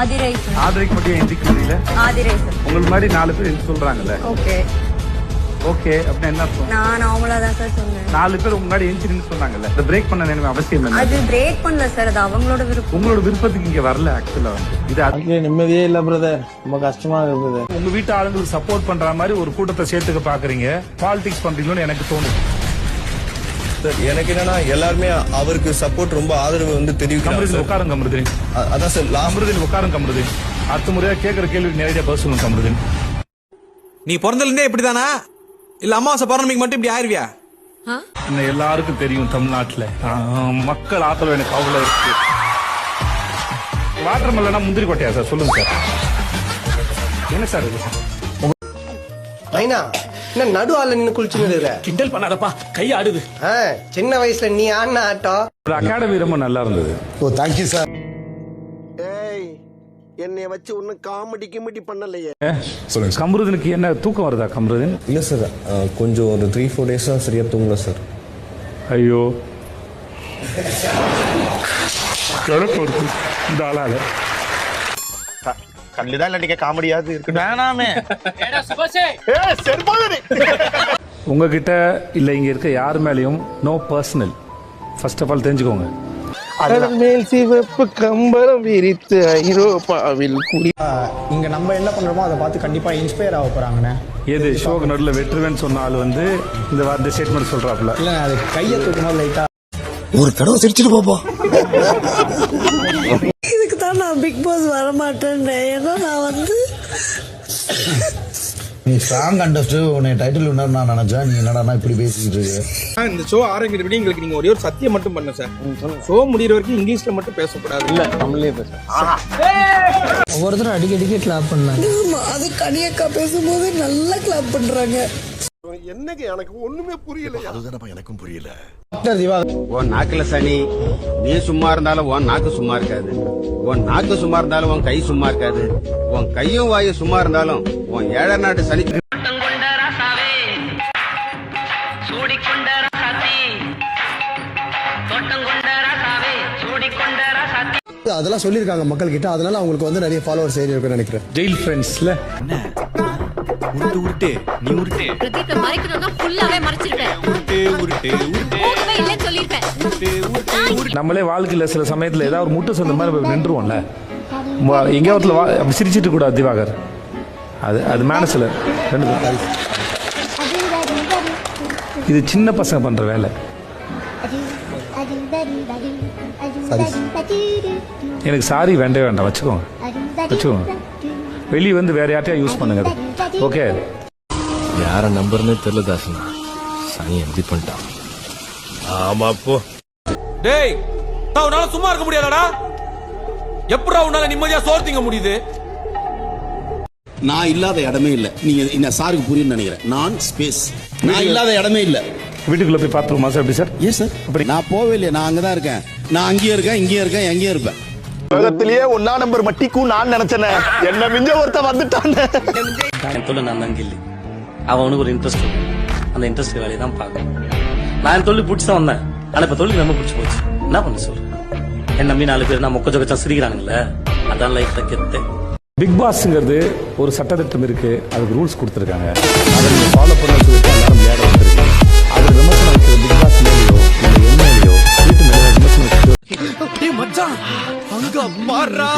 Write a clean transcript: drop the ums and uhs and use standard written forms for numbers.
ஆதிரைக்கு மட்டும் எந்திக்க முடியல. உங்களுக்கு மாதிரி 4 பேர் எந்த சொல்றாங்கல்ல. ஓகே அப்படின்னா என்ன அர்த்தம்? நான் நார்மலா தான் சார் சொன்னேன். 4 பேர் முன்னாடி எந்திரின்னு சொன்னாங்கல்ல. அது பிரேக் பண்ண வேணும் அவசியம் இல்லை. அது பிரேக் பண்ணல சார், அது அவங்களோட விருப்பம். உங்களோட விருப்பத்துக்கு இங்க வரல. ஆக்சுவலா வந்து இது நிம்மதியே இல்ல பிரதர், ரொம்ப கஷ்டமா இருக்குது. உங்க வீட்டு ஆளுங்களுக்கு சப்போர்ட் பண்ற மாதிரி ஒரு கூட்டத்தை சேர்த்துக்க பாக்குறீங்க, பாலிடிக்ஸ் பண்றீங்கன்னு எனக்கு தோணுது. எனக்கு என்னன்னா எல்லாருமே அவருக்கு சப்போர்ட் ரொம்ப ஆதரவு வந்து தெரிவிக்கிறாங்க. உட்காருங்க கமருதீன். அதான் சார் கமருதீன் உட்காருங்க கமருதீன். அடுத்த முறையா கேட்கிற கேள்விக்கு நேரடியா பதில் சொல்லுங்க கமருதீன். நீ பிறந்தல இருந்தே இப்படிதானா இல்ல அமாவாசை பௌர்ணமிக்கு மட்டும் இப்படி ஆயிருவியா? இன்னும் எல்லாருக்கும் தெரியும் தமிழ்நாட்டுல மக்கள் ஆத்தரவு எனக்கு அவ்வளவு இருக்கு. வாட்டர் மெல்லனா முந்திரி கொட்டையா சார்? சொல்லுங்க சார், என்ன சார் இது? மைனா என்ன நடு ஆள்ல நின்னு குளிச்சுன்னு கிண்டல் பண்ணாதப்பா, கை ஆடுது. சின்ன வயசுல நீ ஆடின ஆட்டம். அகாடமி ரொம்ப நல்லா இருந்தது. ஓ தேங்க்யூ சார். என்னைய வச்சு ஒன்னும் காமெடி கிமெடி பண்ணலையே. சொல்லுங்க. கமருதனுக்கு என்ன தூக்கம் வருதா கமருதன்? இல்ல சார், கொஞ்சம் ஒரு 3-4 டேஸா சரியா தூங்கல சார். ஐயோ இந்த ஆளால கண்ணுதான் இல்லாட்டிக்க காமெடியாவது இருக்கு. வேணாமே. உங்ககிட்ட இல்ல இங்க இருக்க யார் மேலயும் no personal. First of all தெரிஞ்சுக்கோங்க. மேல் சிவப்பு கம்பளம் விரித்து ஐரோப்பாவில் குடி. இங்க நம்ம என்ன பண்றோமோ அதை பார்த்து கண்டிப்பா இன்ஸ்பயர் ஆக போறாங்கண்ணே. எது ஷோக்கு நடுவில் வெற்றுவேன்னு சொன்ன ஆள் வந்து இந்த வார்த்தை ஸ்டேட்மெண்ட் சொல்றாப்ல. இல்ல அது கையை தூக்கணும் லைட்டா. ஒரு தடவை சிரிச்சுட்டு போப்பா. இதுக்கு தான் நான் பிக் பாஸ் வர மாட்டேன். ஏன்னா நான் வந்து நீ ஸ்ட்ராங் கண்டஸ்ட் உன்னை டைட்டில் வின்னர் நான் நினைச்சேன். நீ என்னடா இப்படி பேசிட்டு இருக்கு. இந்த ஷோ ஆரம்பிக்கிறபடி எங்களுக்கு நீங்க ஒரே ஒரு சத்தியம் மட்டும் பண்ண சார். ஷோ முடிகிற வரைக்கும் இங்கிலீஷ்ல மட்டும் பேசக்கூடாது. இல்ல தமிழ்லயே பேச. ஒவ்வொருத்தரும் அடிக்கடிக்கு கிளாப் பண்ணாங்க. அது கனியக்கா பேசும்போது நல்லா கிளாப் பண்றாங்க. என்னங்க எனக்கு ஒண்ணுமே புரியல. அதுதானப்பா எனக்கும் புரியல. டாக்டர் திவா, உன் நாக்குல சனி. நீ சும்மா இருந்தாலும் உன் நாக்கு சும்மா இருக்காது. உன் நாக்கு சும்மா இருந்தாலும் உன் கை சும்மா இருக்காது. உன் கையும் வாயும் சும்மா இருந்தாலும் உன் 7 நாட்டு சனி. அதெல்லாம் சொல்லியிருக்காங்க மக்கள் கிட்ட. அதனால அவங்களுக்கு வந்து நிறைய ஃபாலோவர்ஸ் ஏறி இருக்குன்னு நினைக்கிறேன். ஜெயில் ஃப்ரெண்ட்ஸ்ல உருட்டு நீ உருட்டு. பிரதீப் மறைக்கணும்னா ஃபுல்லாவே மறைச்சிருப்பேன். உருட்டு போகவே இல்லன்னு சொல்லிருப்பேன். நம்மளே வாழ்க்கையில சில சமயத்துல ஏதாவது ஒரு முட்டை சொந்த மாதிரி நின்றுவோம்ல. எங்கேயாவது சிரிச்சிட்டு கூடாது திவாகர். அது மனசுல இது சின்ன பசங்க பண்ற வேலை. எனக்கு சாரி வேண்டவே வேண்டாம், வச்சுக்கோங்க. வெளியே வந்து வேற யார்ட்டையா யூஸ் பண்ணுங்க. ஓகே, யார நம்பர்னே தெரியல தாசனா. சனி எம்டி பண்ணிட்டான். ஆமா போ. டேய், உன்னால சும்மா இருக்க முடியாதடா. எப்படா உன்னால நிம்மதியா சோறு திங்க முடியுது? நான் இல்லாத இடமே இல்ல. நீங்க இந்த சாருக்கு புரியும் நினைக்கிறேன். நான் ஸ்பேஸ். நான் இல்லாத இடமே இல்ல. வீட்டுக்குள்ள போய் பார்த்துருமா சார்? எப்படி சார்? ஏன் சார் அப்படி? நான் போவே இல்லையா? நான் அங்கதான் இருக்கேன். நான் அங்கேயும் இருக்கேன், இங்கேயும் இருக்கேன், எங்கேயும் இருப்பேன். உலகத்திலேயே 1 நம்பர் மட்டிக்கும் நான் நினைச்சேன். என்ன மிஞ்ச ஒருத்த வந்துட்டான். என் தொழில் நான் தான் கில்லி. அவனுக்கு ஒரு இன்ட்ரெஸ்ட் இருக்கும். அந்த இன்ட்ரெஸ்ட் வேலையை தான் பார்க்கணும். நான் என் தொழில் பிடிச்சி தான் வந்தேன். ஆனா இப்ப தொழில் ரொம்ப பிடிச்சி போச்சு. என்ன பண்ண சொல்லு? என் நம்பி 4 பேர் நான் மொக்க ஜொக்கச்சா சிரிக்கிறானுங்களே. அதான் லைஃப்ல கெத்து. பிக் பாஸ்ங்கிறது ஒரு சட்டத்திட்டம் இருக்கு, அதுக்கு ரூல்ஸ் கொடுத்துருக்காங்க. அதை நீங்க ஃபாலோ பண்ண சொல்லிட்டு எல்லாரும் விளையாட வந்துருக்கு. அது விமர்சனம் வைக்கிற பிக் பாஸ் மேலேயோ இல்லை என்ன மேலேயோ வீட்டு மேலே விமர்சனம் மச்சான் அங்க மாறா